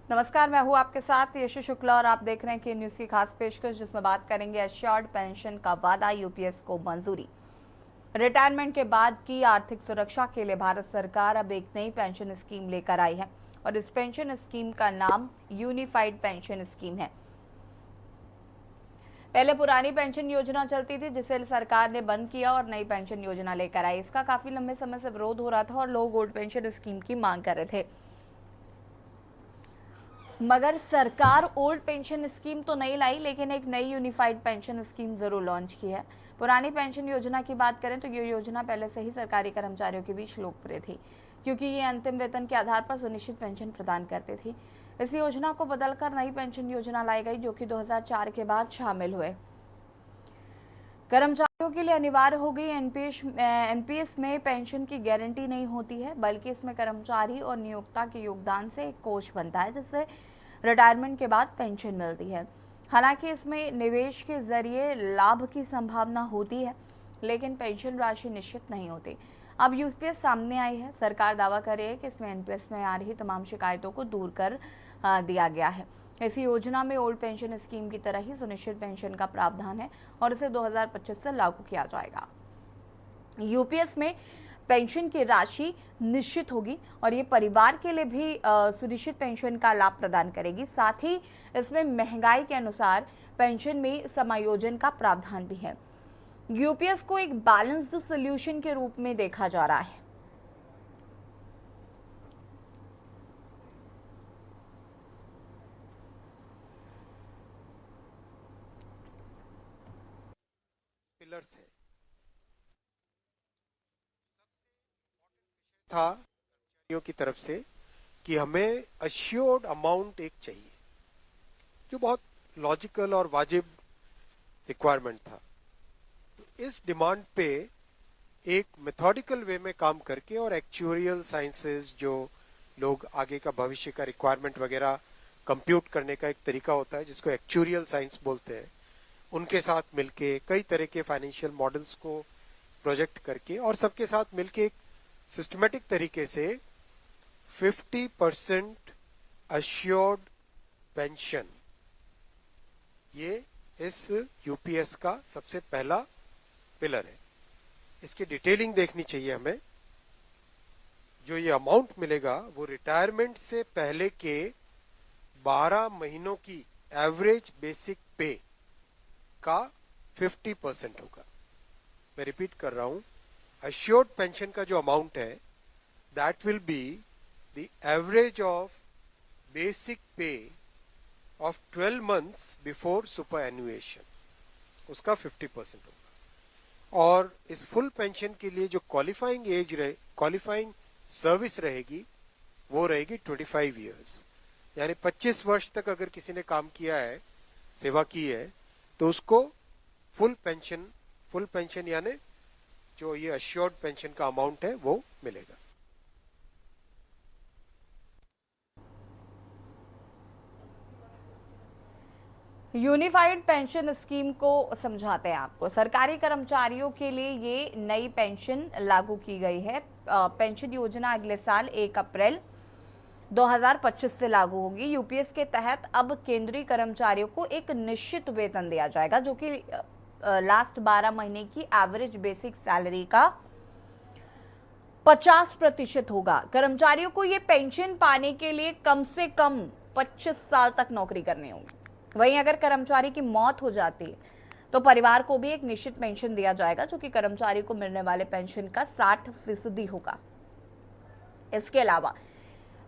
नमस्कार, मैं हूं आपके साथ यशु शुक्ला और आप देख रहे हैं कि न्यूज की खास पेशकश जिसमें बात करेंगे एश्योर्ड पेंशन का वादा, यूपीएस को मंजूरी। रिटायरमेंट के बाद की आर्थिक सुरक्षा के लिए भारत सरकार अब एक नई पेंशन स्कीम लेकर आई है और इस पेंशन स्कीम का नाम यूनिफाइड पेंशन स्कीम है। पहले पुरानी पेंशन योजना चलती थी जिसे सरकार ने बंद किया और नई पेंशन योजना लेकर आई। इसका काफी लंबे समय से विरोध हो रहा था और लोग ओल्ड पेंशन स्कीम की मांग कर रहे थे, मगर सरकार ओल्ड पेंशन स्कीम तो नहीं लाई लेकिन एक नई यूनिफाइड पेंशन स्कीम जरूर लॉन्च की है। पुरानी पेंशन योजना की बात करें तो ये योजना पहले से ही सरकारी कर्मचारियों के बीच लोकप्रिय थी क्योंकि ये अंतिम वेतन के आधार पर सुनिश्चित पेंशन प्रदान करती थी। इस योजना को बदलकर नई पेंशन योजना लाई गई जो कि 2004 के बाद शामिल हुए। कर्मचारियों के लिए अनिवार्य हो गई एनपीएस में पेंशन की गारंटी नहीं होती है, बल्कि इसमें कर्मचारी और नियोक्ता के योगदान से एक कोष बनता है जिससे रिटायरमेंट के बाद पेंशन मिलती है। हालांकि इसमें निवेश के जरिए लाभ की संभावना होती है लेकिन पेंशन राशि निश्चित नहीं होती। अब यूपीएस सामने आई है। सरकार दावा कर रही है कि इसमें एनपीएस में आ रही तमाम शिकायतों को दूर कर दिया गया है। इस योजना में ओल्ड पेंशन स्कीम की तरह ही सुनिश्चित पेंशन का प्रावधान है और इसे 2025 से लागू किया जाएगा। यूपीएस में पेंशन की राशि निश्चित होगी और ये परिवार के लिए भी सुनिश्चित पेंशन का लाभ प्रदान करेगी। साथ ही इसमें महंगाई के अनुसार पेंशन में समायोजन का प्रावधान भी है। यूपीएस को एक बैलेंस्ड सॉल्यूशन के रूप में देखा जा रहा है। पिलर्स है था कर्मचारियों की तरफ से कि हमें अश्योर्ड अमाउंट एक चाहिए, जो बहुत लॉजिकल और वाजिब रिक्वायरमेंट था। तो इस डिमांड पे एक मेथोडिकल वे में काम करके और एक्चुअरियल साइंसेस, जो लोग आगे का भविष्य का रिक्वायरमेंट वगैरह कंप्यूट करने का एक तरीका होता है जिसको एक्चुअरियल साइंस बोलते हैं, उनके साथ मिलके कई तरह के फाइनेंशियल मॉडल्स को प्रोजेक्ट करके और सबके साथ मिलके एक सिस्टमेटिक तरीके से 50% अश्योर्ड पेंशन, ये इस यूपीएस का सबसे पहला पिलर है। इसकी डिटेलिंग देखनी चाहिए हमें। जो ये अमाउंट मिलेगा वो रिटायरमेंट से पहले के 12 महीनों की एवरेज बेसिक पे का 50% होगा। मैं रिपीट कर रहा हूं, अश्योर्ड पेंशन का जो अमाउंट है that will be the average of basic पे ऑफ 12 मंथ्स बिफोर सुपर एनुएशन, उसका 50% होगा। और इस फुल पेंशन के लिए जो क्वालिफाइंग सर्विस रहेगी वो रहेगी 25 इयर्स, यानी 25 वर्ष तक अगर किसी ने काम किया है, सेवा की है, तो उसको फुल पेंशन यानी जो ये अश्योर्ड पेंशन का अमाउंट है वो मिलेगा। यूनिफाइड पेंशन स्कीम को समझाते हैं आपको। सरकारी कर्मचारियों के लिए ये नई पेंशन लागू की गई है। पेंशन योजना अगले साल 1 अप्रैल 2025 से लागू होगी। यूपीएस के तहत अब केंद्रीय कर्मचारियों को एक निश्चित वेतन दिया जाएगा जो कि लास्ट 12 महीने की एवरेज बेसिक सैलरी का 50% होगा। कर्मचारियों को ये पेंशन पाने के लिए कम से कम 25 साल तक नौकरी करनी होगी। वहीं अगर कर्मचारी की मौत हो जाती है तो परिवार को भी एक निश्चित पेंशन दिया जाएगा जो कि कर्मचारी को मिलने वाले पेंशन का 60% होगा। इसके अलावा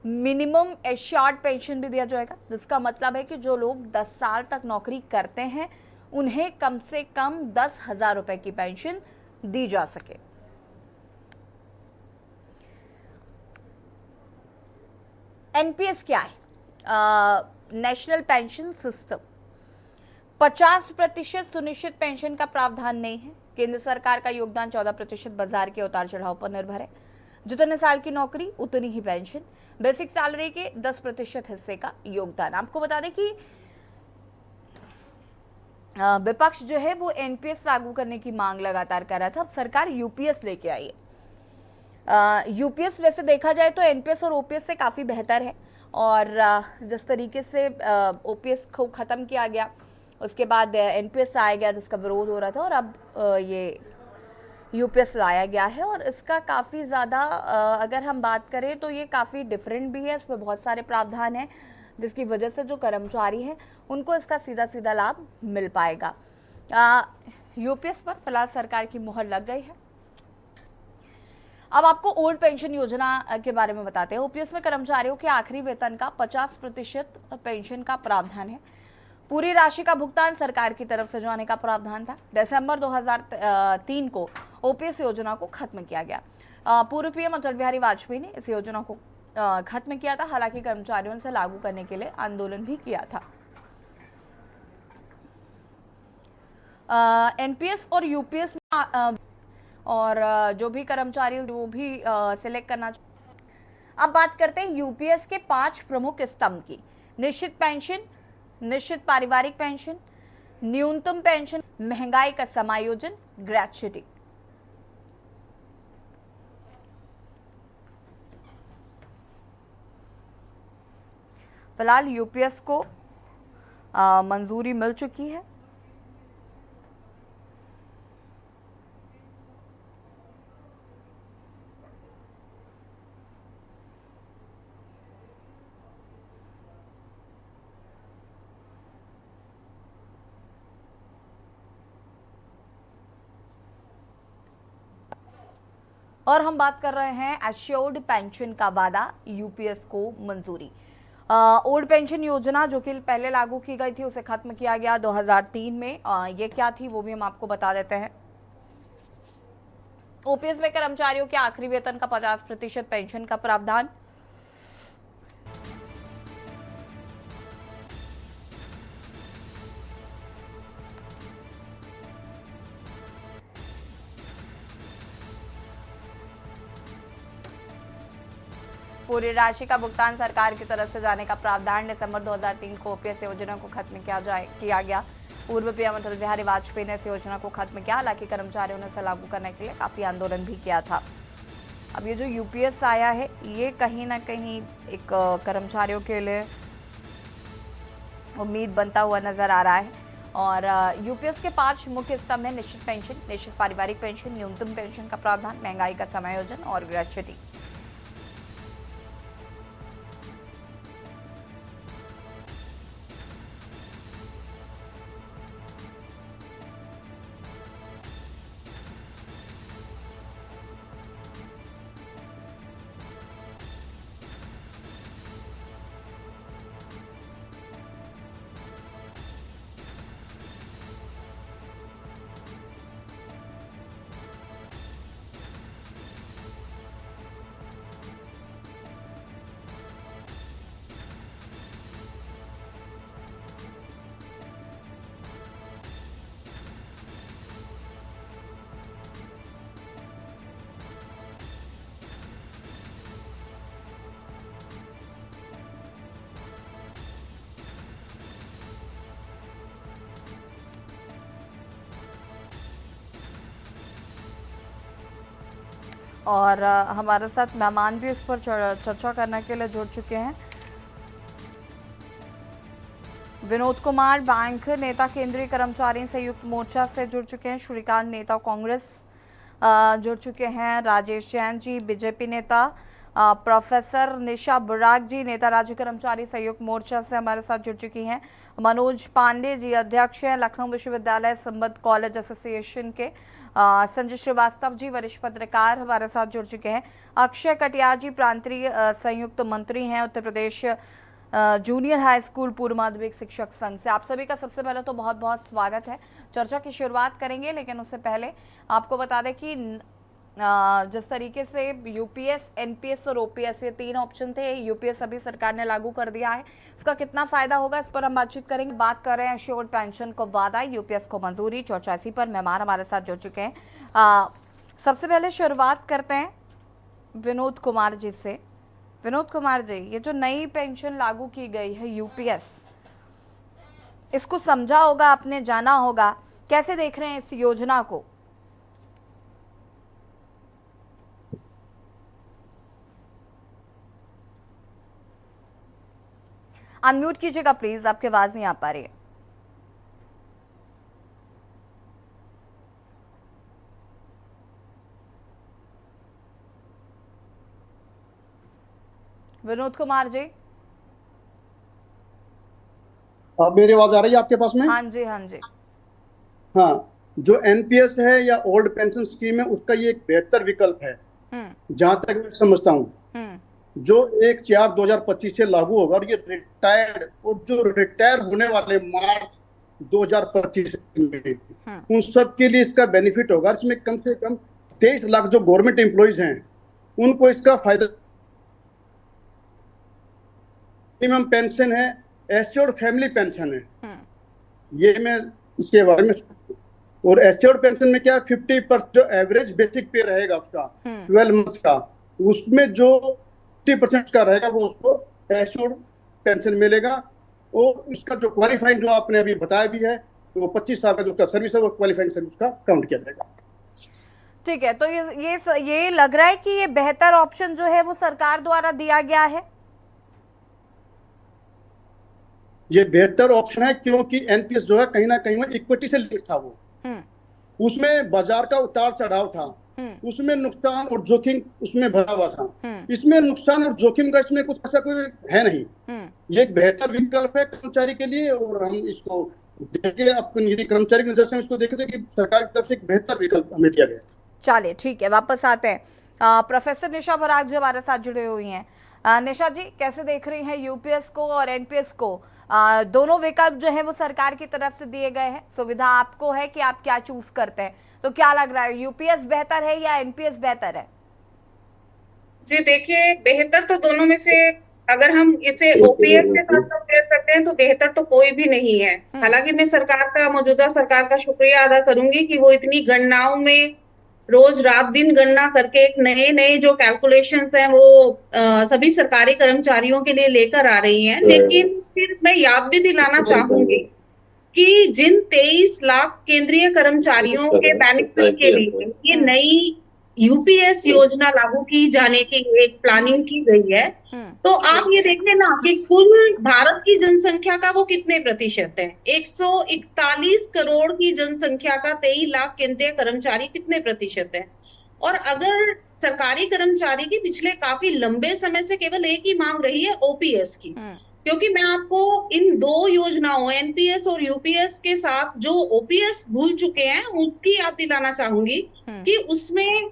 मिनिमम एश्योर्ड पेंशन भी दिया जाएगा, जिसका मतलब है कि जो लोग 10 साल तक नौकरी करते हैं उन्हें कम से कम 10,000 रुपए की पेंशन दी जा सके। एनपीएस क्या है? National pension system. 50% सुनिश्चित पेंशन का प्रावधान नहीं है। केंद्र सरकार का योगदान 14% बाजार के उतार चढ़ाव पर निर्भर है। जितने साल की नौकरी उतनी ही पेंशन। बेसिक सैलरी के 10% हिस्से का योगदान। आपको बता दें कि विपक्ष जो है वो एनपीएस लागू करने की मांग लगातार कर रहा था। अब सरकार यूपीएस लेके आई है। यूपीएस वैसे देखा जाए तो एनपीएस और ओपीएस से काफी बेहतर है और जिस तरीके से ओपीएस को ख़त्म किया गया, उसके बाद एनपीएस आया गया जिसका विरोध हो रहा था, और अब ये यूपीएस लाया गया है। और इसका काफ़ी ज़्यादा अगर हम बात करें तो ये काफ़ी डिफरेंट भी है, इसमें बहुत सारे प्रावधान हैं जिसकी वजह से जो कर्मचारी हैं उनको इसका सीधा सीधा लाभ मिल पाएगा। यूपीएस पर फिलहाल सरकार की मुहर लग गई है। अब आपको ओल्ड पेंशन योजना के बारे में बताते हैं। ओपीएस में कर्मचारियों के आखिरी वेतन का 50% पेंशन का प्रावधान है। पूरी राशि का भुगतान सरकार की तरफ से जाने का प्रावधान था। दिसंबर 2003 को ओपीएस योजना को खत्म किया गया। पूर्व पीएम अटल बिहारी वाजपेयी ने इस योजना को खत्म किया था, हालांकि कर्मचारियों से लागू करने के लिए आंदोलन भी किया था। एनपीएस और यूपीएस में और जो भी कर्मचारी वो भी सिलेक्ट करना। अब बात करते हैं यूपीएस के 5 प्रमुख स्तंभ की। निश्चित पेंशन, निश्चित पारिवारिक पेंशन, न्यूनतम पेंशन, महंगाई का समायोजन, ग्रेच्युटी। फिलहाल यूपीएस को मंजूरी मिल चुकी है। और हम बात कर रहे हैं एश्योर्ड पेंशन का वादा, यूपीएस को मंजूरी। ओल्ड पेंशन योजना जो कि पहले लागू की गई थी उसे खत्म किया गया 2003 में। ये क्या थी वो भी हम आपको बता देते हैं। ओपीएस में कर्मचारियों के आखिरी वेतन का 50% पेंशन का प्रावधान। पूरी राशि का भुगतान सरकार की तरफ से जाने का प्रावधान। दिसंबर 2003 को ओपीएस योजना को खत्म किया गया। पूर्व पीएम अटल बिहारी वाजपेयी ने इस योजना को खत्म किया, हालांकि कर्मचारियों ने इसे लागू करने के लिए काफी आंदोलन भी किया था। अब ये जो यूपीएस आया है ये कहीं ना कहीं एक कर्मचारियों के लिए उम्मीद बनता हुआ नजर आ रहा है। और यूपीएस के 5 मुख्य स्तंभ है। निश्चित पेंशन, निश्चित पारिवारिक पेंशन, न्यूनतम पेंशन का प्रावधान, महंगाई का समायोजन और ग्रेच्युटी। और हमारे साथ मेहमान भी इस पर चर्चा करने के लिए जुड़ चुके हैं। विनोद कुमार बैंक नेता केंद्रीय कर्मचारी संयुक्त मोर्चा से जुड़ चुके हैं। श्रीकांत नेता कांग्रेस जुड़ चुके हैं। राजेश जैन जी बीजेपी नेता, प्रोफेसर निशा बुराक जी नेता राज्य कर्मचारी संयुक्त मोर्चा से हमारे साथ जुड़ चुकी हैं। मनोज पांडे जी अध्यक्ष हैं लखनऊ विश्वविद्यालय संबद्ध कॉलेज एसोसिएशन के। संजय श्रीवास्तव जी वरिष्ठ पत्रकार हमारे साथ जुड़ चुके हैं। अक्षय कटियार जी प्रांतीय संयुक्त मंत्री हैं Uttar Pradesh junior high school पूर्व माध्यमिक शिक्षक संघ से। आप सभी का सबसे पहले तो बहुत बहुत स्वागत है। चर्चा की शुरुआत करेंगे, लेकिन उससे पहले आपको बता दें कि जिस तरीके से यूपीएस, एनपीएस और ओपीएस ये 3 ऑप्शन थे, यूपीएस अभी सरकार ने लागू कर दिया है। इसका कितना फायदा होगा इस पर हम बातचीत करेंगे। बात कर रहे हैं एश्योर्ड पेंशन को वादा, यूपीएस को मंजूरी। चर्चा इसी पर मेहमान हमारे साथ जुड़ चुके हैं। सबसे पहले शुरुआत करते हैं विनोद कुमार जी से। विनोद कुमार जी, ये जो नई पेंशन लागू की गई है यूपीएस, इसको समझा होगा आपने, जाना होगा, कैसे देख रहे हैं इस योजना को? अनम्यूट कीजिएगा प्लीज, आपकी आवाज नहीं आ पा रही है। विनोद कुमार जी। अब मेरी आवाज आ रही है आपके पास में? हाँ जी, हाँ जी। हाँ, जो एनपीएस है या ओल्ड पेंशन स्कीम है, उसका ये एक बेहतर विकल्प है जहां तक मैं समझता हूँ, जो 1/4/2025 से लागू होगा। और ये रिटायर्ड और जो रिटायर होने वाले मार्च 2025 में, उन सब के लिए इसका बेनिफिट होगा। इसमें कम से कम 23 लाख जो गवर्नमेंट एम्प्लॉइज हैं उनको इसका फायदा। मिनिमम पेंशन है, एश्योर्ड फैमिली पेंशन है, ये मैं इसके बारे में। और एश्योर्ड पेंशन में क्या, 50% जो एवरेज बेसिक पे रहेगा उसका 12 मंथ का, उसमें जो 50% का रहेगा वो उसको एश्योर्ड पेंशन मिलेगा। और इसका जो क्वालिफाइंग, जो आपने अभी बताया भी है, तो वो 25 साल का जो उसका सर्विस है वो क्वालिफाइंग सर्विस का काउंट किया जाएगा। ठीक है, तो ये लग रहा है कि ये बेहतर ऑप्शन जो है वो सरकार द्वारा दिया गया है। ये बेहतर ऑप्शन है क्योंकि एनपीएस जो है कहीं ना कहीं वो इक्विटी से लिंक था। वो उसमें बाजार का उतार चढ़ाव था, उसमें नुकसान और जोखिम उसमें भरा हुआ था। इसमें नुकसान और जोखिम का इसमें कुछ ऐसा कोई है नहीं। ये एक बेहतर विकल्प है कर्मचारी के लिए। और हम इसको देखे, यदि कर्मचारी की नजर से हम इसको देखे तो कि सरकार की तरफ से एक बेहतर विकल्प हमें दिया गया। चलिए ठीक है, वापस आते हैं। प्रोफेसर निशा पराग जी हमारे साथ जुड़े हुई हैं। निशा जी, कैसे देख रही हैं यूपीएस को और एनपीएस को? दोनों विकल्प जो है वो सरकार की तरफ से दिए गए हैं, सुविधा आपको है कि आप क्या चूज करते हैं। तो क्या लग रहा है, यूपीएस बेहतर है या एनपीएस बेहतर है? जी देखिए, बेहतर तो दोनों में से अगर हम इसे ओपीएस के साथ कंपेयर करते हैं तो बेहतर तो कोई भी नहीं है। हालांकि मैं मौजूदा सरकार का शुक्रिया अदा करूंगी कि वो इतनी गणनाओं में रोज रात दिन गणना करके एक नए नए जो कैलकुलेशंस हैं वो सभी सरकारी कर्मचारियों के लिए लेकर आ रही हैं। लेकिन फिर मैं याद भी दिलाना चाहूंगी कि जिन 23 लाख केंद्रीय कर्मचारियों के बेनिफिट के लिए ये नई यूपीएस योजना लागू की जाने की एक प्लानिंग की गई है, तो आप ये देखें ना कि कुल भारत की जनसंख्या का वो कितने प्रतिशत है। 141 करोड़ की जनसंख्या का 23 लाख केंद्रीय कर्मचारी कितने प्रतिशत है। और अगर सरकारी कर्मचारी की पिछले काफी लंबे समय से केवल एक ही मांग रही है, ओपीएस की। क्योंकि मैं आपको इन दो योजनाओं एनपीएस और यूपीएस के साथ जो ओपीएस भूल चुके हैं उसकी याद दिलाना चाहूंगी कि उसमें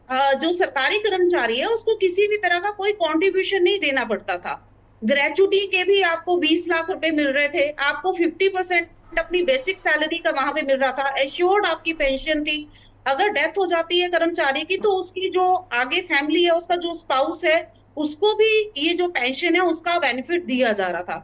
जो सरकारी कर्मचारी है उसको किसी भी तरह का कोई कंट्रीब्यूशन नहीं देना पड़ता था। ग्रेचुटी के भी आपको 20 लाख रुपए मिल रहे थे, आपको 50% अपनी बेसिक सैलरी का वहां पे मिल रहा था, एश्योर्ड आपकी पेंशन थी। अगर डेथ हो जाती है कर्मचारी की तो उसकी जो आगे फैमिली है, उसका जो स्पाउस है, उसको भी ये जो पेंशन है उसका बेनिफिट दिया जा रहा था।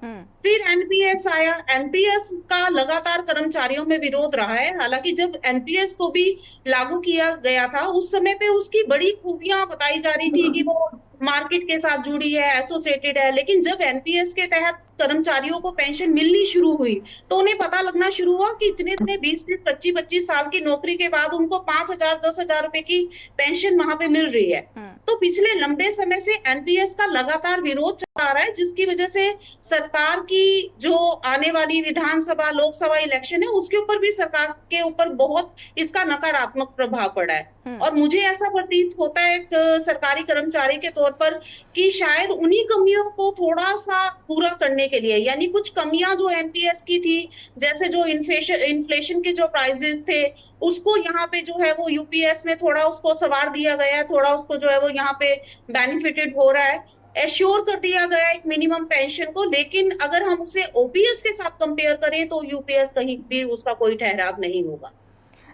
फिर एनपीएस आया, एनपीएस का लगातार कर्मचारियों में विरोध रहा है। हालांकि जब एनपीएस को भी लागू किया गया था उस समय पे उसकी बड़ी खूबियां बताई जा रही थी कि वो मार्केट के साथ जुड़ी है, एसोसिएटेड है। लेकिन जब एनपीएस के तहत कर्मचारियों को पेंशन मिलनी शुरू हुई तो उन्हें पता लगना शुरू हुआ कि इतने इतने 20-25 साल की नौकरी के बाद उनको 5,000-10,000 रुपए की पेंशन वहां पे मिल रही है। तो पिछले लंबे समय से एनपीएस का लगातार विरोध चल रहा है, जिसकी वजह से सरकार की जो आने वाली विधानसभा लोकसभा इलेक्शन है उसके ऊपर भी सरकार के ऊपर बहुत इसका नकारात्मक प्रभाव पड़ा है। और मुझे ऐसा प्रतीत होता है एक सरकारी कर्मचारी के तौर पर कि शायद उन्हीं कमियों को थोड़ा सा पूरा करने के लिए, यानी कुछ कमियां जो एनपीएस की थी, जैसे जो इन्फ्लेशन के जो प्राइजेस थे उसको यहाँ पे जो है वो यूपीएस में थोड़ा उसको सवार दिया गया है, थोड़ा उसको जो है वो यहाँ पे बेनिफिटेड हो रहा है, एश्योर कर दिया गया एक मिनिमम पेंशन को। लेकिन अगर हम उसे ओपीएस के साथ कंपेयर करें तो यूपीएस कहीं भी उसका कोई ठहराव नहीं होगा।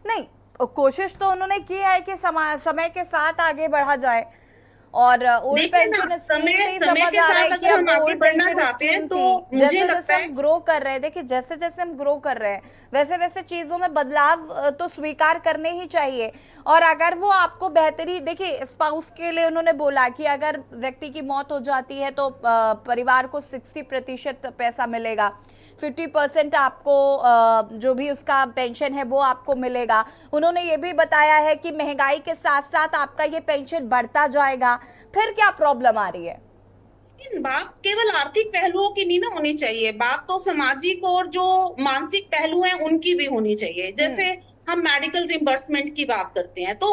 नहीं, कोशिश तो उन्होंने की है कि समय के साथ आगे बढ़ा जाए। और ओल्ड पेंशन स्कीम से ही समझ आ रहा है कि अब ओल्ड पेंशन स्कीम थी, जैसे जैसे हम ग्रो कर रहे हैं, देखिए जैसे जैसे हम ग्रो कर रहे हैं वैसे वैसे चीजों में बदलाव तो स्वीकार करने ही चाहिए। और अगर वो आपको बेहतरी, देखिए स्पाउस के लिए उन्होंने बोला कि अगर व्यक्ति की मौत हो जाती है तो परिवार को 60% पैसा मिलेगा, 50% आपको जो भी उसका पेंशन है वो आपको मिलेगा। उन्होंने ये भी बताया है कि महंगाई के साथ साथ आपका ये पेंशन बढ़ता जाएगा। फिर क्या प्रॉब्लम आ रही है? लेकिन बात केवल आर्थिक पहलुओं की नहीं ना होनी चाहिए, बात तो सामाजिक और जो मानसिक पहलू हैं उनकी भी होनी चाहिए। जैसे हम मेडिकल रिम्बर्समेंट की बात करते हैं, तो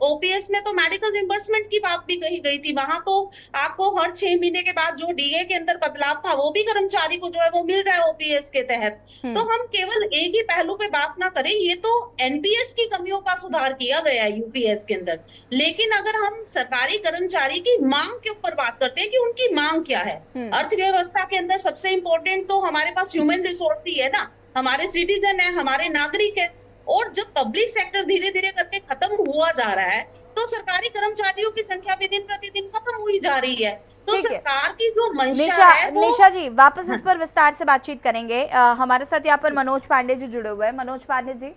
ओपीएस में तो मेडिकल रिम्बर्समेंट की बात भी कही गई थी। वहां तो आपको हर 6 महीने के बाद जो डीए के अंदर बदलाव था वो भी कर्मचारी को जो है वो मिल रहा है ओपीएस के तहत। तो हम केवल एक ही पहलू पे बात ना करें, ये तो एनपीएस की कमियों का सुधार किया गया है यूपीएस के अंदर। लेकिन अगर हम सरकारी कर्मचारी की मांग के ऊपर बात करते हैं कि उनकी मांग क्या है, अर्थव्यवस्था के अंदर सबसे इंपॉर्टेंट तो हमारे पास ह्यूमन रिसोर्स ही है ना, हमारे सिटीजन है, हमारे नागरिक है। और जब पब्लिक सेक्टर धीरे धीरे करके खत्म हुआ जा रहा है, तो सरकारी कर्मचारियों की संख्या भी दिन प्रतिदिन खत्म हुई जा रही है। तो ठीक है। सरकार की जो मंशा निशा है वो निशा जी वापस इस पर विस्तार से बातचीत करेंगे। हमारे साथ यहाँ पर मनोज पांडे जी जुड़े हुए हैं। मनोज पांडे जी,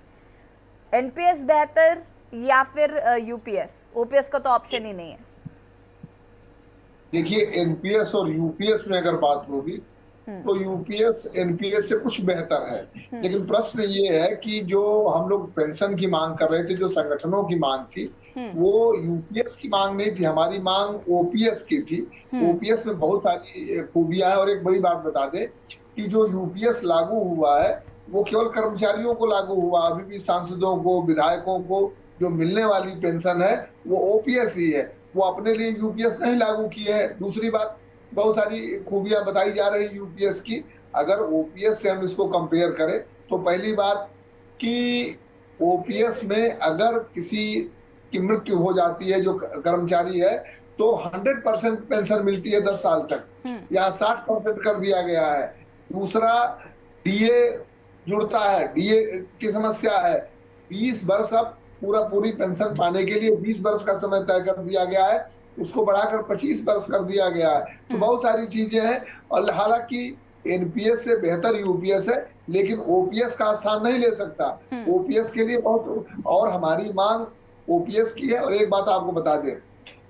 एनपीएस बेहतर या फिर यूपीएस? ओपीएस का तो ऑप्शन ही नहीं है। देखिए, एनपीएस और यूपीएस में अगर बात होगी तो यूपीएस एनपीएस से कुछ बेहतर है। लेकिन प्रश्न ये है कि जो हम लोग पेंशन की मांग कर रहे थे, जो संगठनों की मांग थी, वो यूपीएस की मांग नहीं थी, हमारी मांग ओपीएस की थी। ओपीएस में बहुत सारी खूबियां हैं। और एक बड़ी बात बता दें कि जो यूपीएस लागू हुआ है वो केवल कर्मचारियों को लागू हुआ, अभी भी सांसदों को, विधायकों को जो मिलने वाली पेंशन है वो ओपीएस ही है, वो अपने लिए यूपीएस नहीं लागू किए है। दूसरी बात, बहुत सारी खूबियां बताई जा रही यूपीएस की। अगर ओपीएस से हम इसको कंपेयर करें तो पहली बात कि ओपीएस में अगर किसी की मृत्यु हो जाती है जो कर्मचारी है, तो 100% पेंशन मिलती है 10 साल तक, या 60% कर दिया गया है। दूसरा, डीए जुड़ता है, डीए की समस्या है। 20 वर्ष अब पूरी पेंशन पाने के लिए 20 वर्ष का समय तय कर दिया गया है, उसको बढ़ाकर 25 वर्ष कर दिया गया है। तो बहुत सारी चीजें हैं। और हालांकि एनपीएस से बेहतर यूपीएस है, लेकिन ओपीएस का स्थान नहीं ले सकता। ओपीएस के लिए बहुत, और हमारी मांग ओपीएस की है। और एक बात आपको बता दें,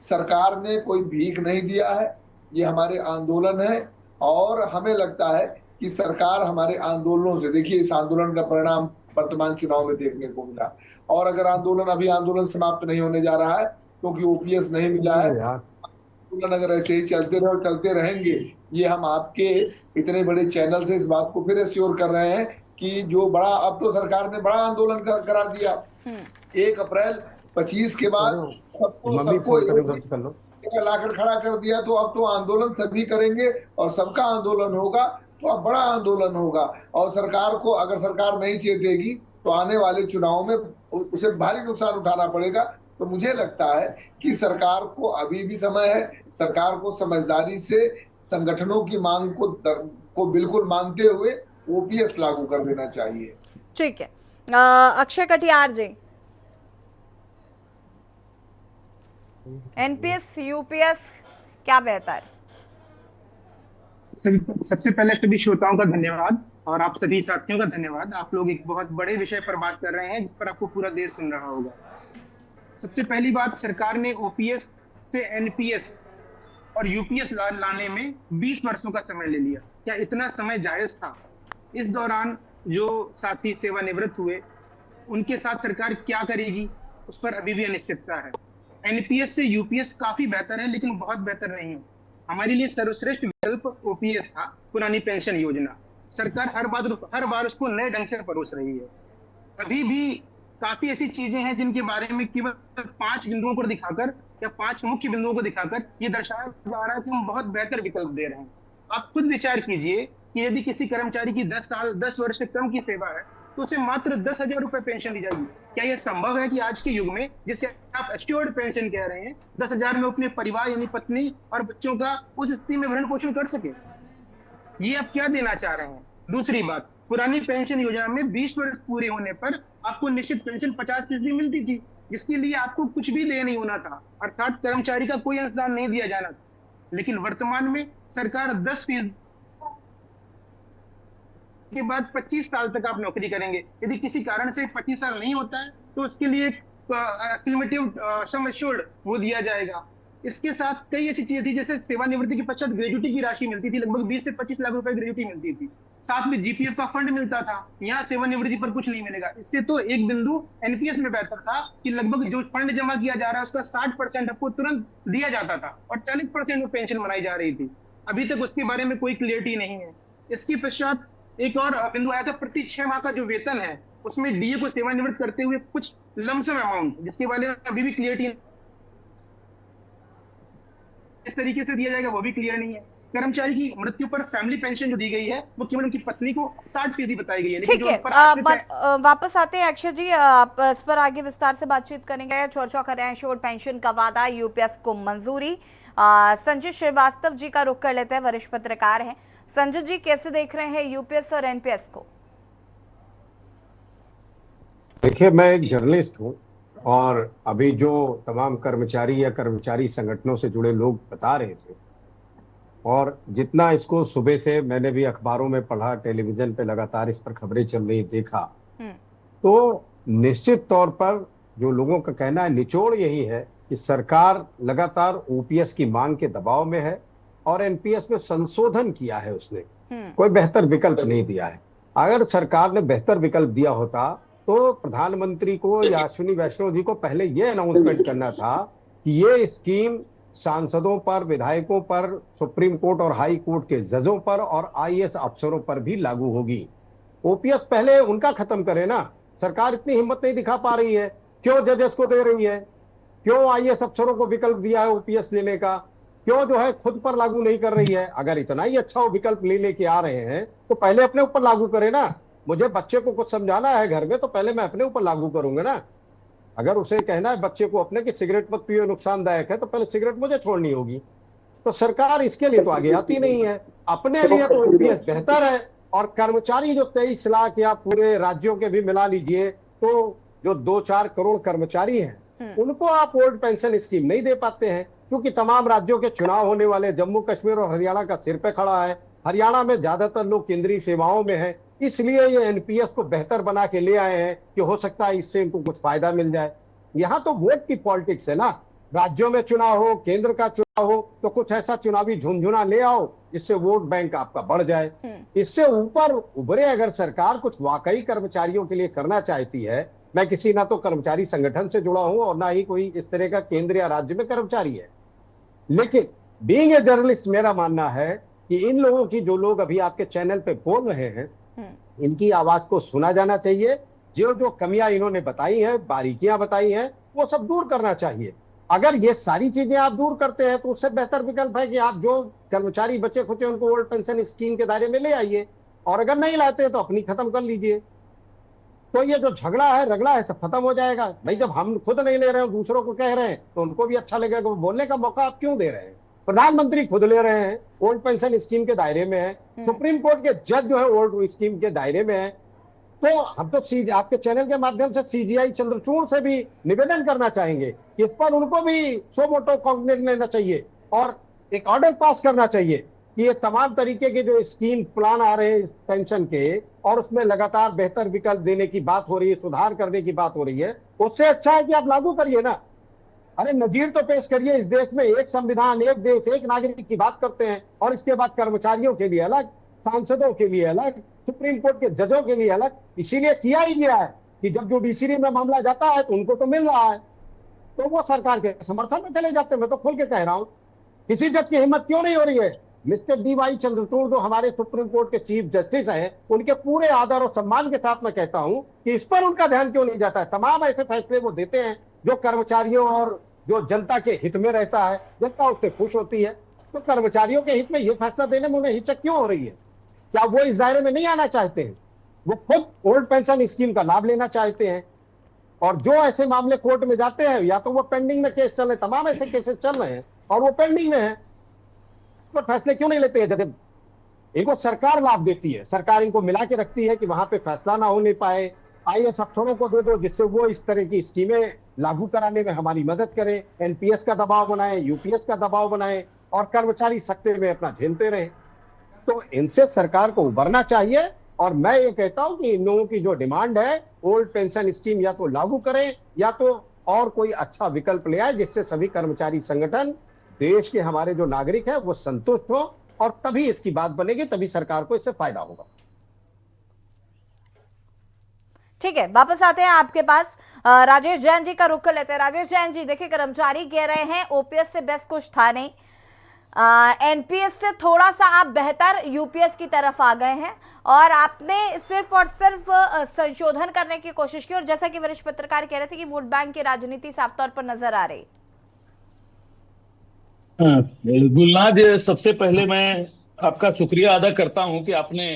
सरकार ने कोई भीख नहीं दिया है, ये हमारे आंदोलन है। और हमें लगता है कि सरकार हमारे आंदोलनों से, देखिए इस आंदोलन का परिणाम वर्तमान चुनाव में देखने को मिला। और अगर आंदोलन समाप्त नहीं होने जा रहा है क्योंकि ओपीएस नहीं मिला है, आंदोलन अगर ऐसे ही चलते रहेंगे, ये हम आपके इतने बड़े चैनल से इस बात को फिर एश्योर कर रहे हैं कि जो बड़ा, अब तो सरकार ने बड़ा आंदोलन करा दिया। 1 अप्रैल 25 के बाद सबको लाकर खड़ा कर दिया। तो अब तो आंदोलन सभी करेंगे और सबका आंदोलन होगा, तो अब बड़ा आंदोलन होगा। और सरकार को, अगर सरकार नहीं चेतेगी तो आने वाले चुनाव में उसे भारी नुकसान उठाना पड़ेगा। तो मुझे लगता है कि सरकार को अभी भी समय है, सरकार को समझदारी से संगठनों की मांग को बिल्कुल मानते हुए ओपीएस लागू कर देना चाहिए। ठीक है। अक्षय कटियार जी, एनपीएस यूपीएस क्या बेहतर? सबसे पहले सभी श्रोताओं का धन्यवाद और आप सभी साथियों का धन्यवाद। आप लोग एक बहुत बड़े विषय पर बात कर रहे हैं जिस पर आपको पूरा देश सुन रहा होगा। सबसे पहली बात, सरकार ने ओपीएस से एनपीएस और यूपीएस लाने में 20 वर्षों का समय ले लिया। क्या इतना समय जायज था? इस दौरान जो साथी सेवानिवृत्त हुए उनके साथ सरकार क्या करेगी, उस पर अभी भी अनिश्चितता है। एनपीएस से यूपीएस काफी बेहतर है, लेकिन बहुत बेहतर नहीं है। हमारे लिए सर्वश्रेष्ठ विकल्प ओपीएस था, पुरानी पेंशन योजना। सरकार हर बार उसको नए ढंग से परोस रही है। अभी भी काफी ऐसी चीजें हैं जिनके बारे में केवल 5 बिंदुओं को दिखाकर या 5 मुख्य बिंदुओं को दिखाकर ये दर्शाया जा रहा है कि हम बहुत बेहतर विकल्प दे रहे हैं। आप खुद विचार कीजिए कि यदि किसी कर्मचारी की 10 वर्ष से कम की सेवा है तो उसे मात्र 10,000 रुपए पेंशन दी जाएगी। क्या यह संभव है कि आज के युग में, जिसे आप एश्योर्ड पेंशन कह रहे हैं, 10,000 में अपने परिवार यानी पत्नी और बच्चों का उस स्थिति में भरण पोषण कर सके? ये आप क्या देना चाह रहे हैं? दूसरी बात, पुरानी पेंशन योजना में 20 वर्ष पूरे होने पर आपको निश्चित पेंशन 50% मिलती थी, जिसके लिए आपको कुछ भी देय नहीं होना था, अर्थात कर्मचारी का कोई अनुदान नहीं दिया जाना था। लेकिन वर्तमान में सरकार 10% के बाद 25 साल तक आप नौकरी करेंगे। यदि किसी कारण से 25 साल नहीं होता है तो उसके लिए क्यूमुलेटिव सम एश्योर्ड वो दिया जाएगा। इसके साथ कई ऐसी चीजें थी, जैसे सेवानिवृत्ति के पश्चात ग्रेजुटी की राशि मिलती थी, लगभग 20 से 25 लाख रुपए ग्रेजुटी मिलती थी। साथ में जीपीएफ का फंड मिलता था। यहाँ सेवानिवृत्ति पर कुछ नहीं मिलेगा। इससे तो एक बिंदु एनपीएस में बेहतर था कि लगभग जो फंड जमा किया जा रहा है उसका 60% आपको तुरंत दिया जाता था और 40% में पेंशन बनाई जा रही थी। अभी तक उसके बारे में कोई क्लियरिटी नहीं है। इसके पश्चात एक और बिंदु आया था, प्रति 6 माह का जो वेतन है उसमें डीए को सेवानिवृत्त करते हुए कुछ लमसम अमाउंट, जिसके बारे में अभी भी क्लियरिटी इस तरीके से दिया जाएगा वो भी क्लियर नहीं है। कर्मचारी की मृत्यु पर फैमिली पेंशन जो दी गई है वो केवल उनकी पत्नी को 60% बताई गई है, लेकिन ठीक जो है, उन पर आश्रित है, वापस आते हैं अक्षय जी, आप इस पर आगे विस्तार से बातचीत करेंगे। चर्चा कर रहे हैं एश्योर्ड पेंशन का वादा, यूपीएस को मंजूरी। संजय श्रीवास्तव जी का रुख कर लेते हैं, वरिष्ठ पत्रकार हैं। संजय जी, कैसे देख रहे हैं यूपीएस और एनपीएस को? देखिए, मैं एक जर्नलिस्ट हूं और अभी जो तमाम कर्मचारी या कर्मचारी संगठनों से जुड़े लोग बता रहे थे, और जितना इसको सुबह से मैंने भी अखबारों में पढ़ा, टेलीविजन पे लगातार इस पर खबरें चल रही देखा, तो निश्चित तौर पर जो लोगों का कहना है, निचोड़ यही है कि सरकार लगातार ओपीएस की मांग के दबाव में है और एनपीएस में संशोधन किया है उसने, कोई बेहतर विकल्प नहीं दिया है। अगर सरकार ने बेहतर विकल्प दिया होता तो प्रधानमंत्री को या अश्विनी वैष्णव जी को पहले ये अनाउंसमेंट करना था कि ये स्कीम सांसदों पर, विधायकों पर, सुप्रीम कोर्ट और हाई कोर्ट के जजों पर और आईएएस अफसरों पर भी लागू होगी। ओपीएस पहले उनका खत्म करे ना। सरकार इतनी हिम्मत नहीं दिखा पा रही है, क्यों जजेस को दे रही है, क्यों आईएएस अफसरों को विकल्प दिया है ओपीएस लेने का, क्यों जो है खुद पर लागू नहीं कर रही है। अगर इतना ही अच्छा विकल्प लेके आ रहे हैं तो पहले अपने ऊपर लागू करे ना। मुझे बच्चे को कुछ समझाना है घर में तो पहले मैं अपने ऊपर लागू करूंगा ना। अगर उसे कहना है बच्चे को अपने कि सिगरेट मत पियो, नुकसानदायक है, तो पहले सिगरेट मुझे छोड़नी होगी। तो सरकार इसके लिए तो आगे आती नहीं है। अपने लिए तो ओपीएस बेहतर है, और कर्मचारी जो 23 लाख या पूरे राज्यों के भी मिला लीजिए तो जो 2-4 करोड़ कर्मचारी हैं उनको आप ओल्ड पेंशन स्कीम नहीं दे पाते हैं, क्योंकि तमाम राज्यों के चुनाव होने वाले, जम्मू कश्मीर और हरियाणा का सिर पे खड़ा है। हरियाणा में ज्यादातर लोग केंद्रीय सेवाओं में है, इसलिए ये एनपीएस को बेहतर बना के ले आए हैं कि हो सकता है इससे इनको कुछ फायदा मिल जाए। यहाँ तो वोट की पॉलिटिक्स है ना। राज्यों में चुनाव हो, केंद्र का चुनाव हो, तो कुछ ऐसा चुनावी झुंझुना ले आओ जिससे वोट बैंक आपका बढ़ जाए। इससे ऊपर उभरे अगर सरकार कुछ वाकई कर्मचारियों के लिए करना चाहती है, मैं किसी ना तो कर्मचारी संगठन से जुड़ा हूं और ना ही कोई इस तरह का केंद्र या राज्य में कर्मचारी है, लेकिन बीइंग ए जर्नलिस्ट मेरा मानना है कि इन लोगों की, जो लोग अभी आपके चैनल पे बोल रहे हैं, इनकी आवाज को सुना जाना चाहिए। जो जो कमियां इन्होंने बताई हैं, बारीकियां बताई हैं, वो सब दूर करना चाहिए। अगर ये सारी चीजें आप दूर करते हैं तो उससे बेहतर विकल्प है कि आप जो कर्मचारी बचे खुचे उनको ओल्ड पेंशन स्कीम के दायरे में ले आइए, और अगर नहीं लाते तो अपनी खत्म कर लीजिए। तो ये जो झगड़ा है, रगड़ा है, सब खत्म हो जाएगा। भाई जब हम खुद नहीं ले रहे हैं, दूसरों को कह रहे हैं, तो उनको भी अच्छा लगेगा। बोलने का मौका आप क्यों दे रहे हैं? प्रधानमंत्री खुद ले रहे हैं, ओल्ड पेंशन स्कीम के दायरे में है, सुप्रीम कोर्ट के जज जो है ओल्ड स्कीम के दायरे में है। तो हम तो आपके चैनल के माध्यम से सीजीआई चंद्रचूड़ से भी निवेदन करना चाहेंगे कि इस पर उनको भी सो मोटो कॉग्निट लेना चाहिए और एक ऑर्डर पास करना चाहिए कि ये तमाम तरीके के जो स्कीम प्लान आ रहे हैं पेंशन के, और उसमें लगातार बेहतर विकल्प देने की बात हो रही है, सुधार करने की बात हो रही है, उससे अच्छा है कि आप लागू करिए ना। अरे नजीर तो पेश करिए। इस देश में एक संविधान, एक देश, एक नागरिक की बात करते हैं, और इसके बाद कर्मचारियों के लिए अलग, सांसदों के लिए अलग, सुप्रीम कोर्ट के जजों के लिए अलग। इसीलिए किया ही गया है कि जब जुडिशरी में मामला जाता है तो उनको तो मिल रहा है, तो वो सरकार के समर्थन में चले जाते हैं। मैं तो खुल के कह रहा हूं, किसी जज की हिम्मत क्यों नहीं हो रही है? मिस्टर डीवाई चंद्रचूड़ जो हमारे सुप्रीम कोर्ट के चीफ जस्टिस हैं, उनके पूरे आदर और सम्मान के साथ मैं कहता हूं कि इस पर उनका ध्यान क्यों नहीं जाता है। तमाम ऐसे फैसले वो देते हैं जो कर्मचारियों और जो जनता के हित में रहता है, जनता उससे खुश होती है। तो कर्मचारियों के हित में ये फैसला देने में उन्हें हिचक क्यों हो रही है? क्या वो इस दायरे में नहीं आना चाहते हैं? वो खुद ओल्ड पेंशन स्कीम का लाभ लेना चाहते हैं, और जो ऐसे मामले कोर्ट में जाते हैं, या तो वो पेंडिंग में केस चल रहे, तमाम ऐसे केसेस चल रहे हैं और वो पेंडिंग में है, तो फैसले क्यों नहीं लेते हैं? जब इनको सरकार लाभ देती है, सरकार इनको मिला के रखती है कि वहां पे फैसला ना होने पाए, आईएएस अफसरों को दे दो जिससे वो इस तरह की स्कीमें लागू कराने में हमारी मदद करें, एनपीएस का दबाव बनाए, यूपीएस का दबाव बनाए, और कर्मचारी सख्ते में अपना झेलते रहे। तो इनसे सरकार को उबरना चाहिए। और मैं ये कहता हूं कि इन लोगों की जो डिमांड है, ओल्ड पेंशन स्कीम या तो लागू करें या तो और कोई अच्छा विकल्प ले आए जिससे सभी कर्मचारी संगठन, देश के हमारे जो नागरिक हैं, वो संतुष्ट हो, और तभी इसकी बात बनेगी, तभी सरकार को इससे फायदा होगा। ठीक है, वापस आते हैं आपके पास। राजेश जैन जी का रुख कर लेते हैं। राजेश जैन जी, देखिए कर्मचारी कह रहे हैं ओपीएस से बेस्ट कुछ था नहीं, एनपीएस से थोड़ा सा आप बेहतर यूपीएस की तरफ आ गए हैं और आपने सिर्फ और सिर्फ संशोधन करने की कोशिश की, और जैसा कि वरिष्ठ पत्रकार कह रहे थे कि वोट बैंक की राजनीति साफ तौर पर नजर आ रही। गुलनाज, सबसे पहले मैं आपका शुक्रिया अदा करता हूं कि आपने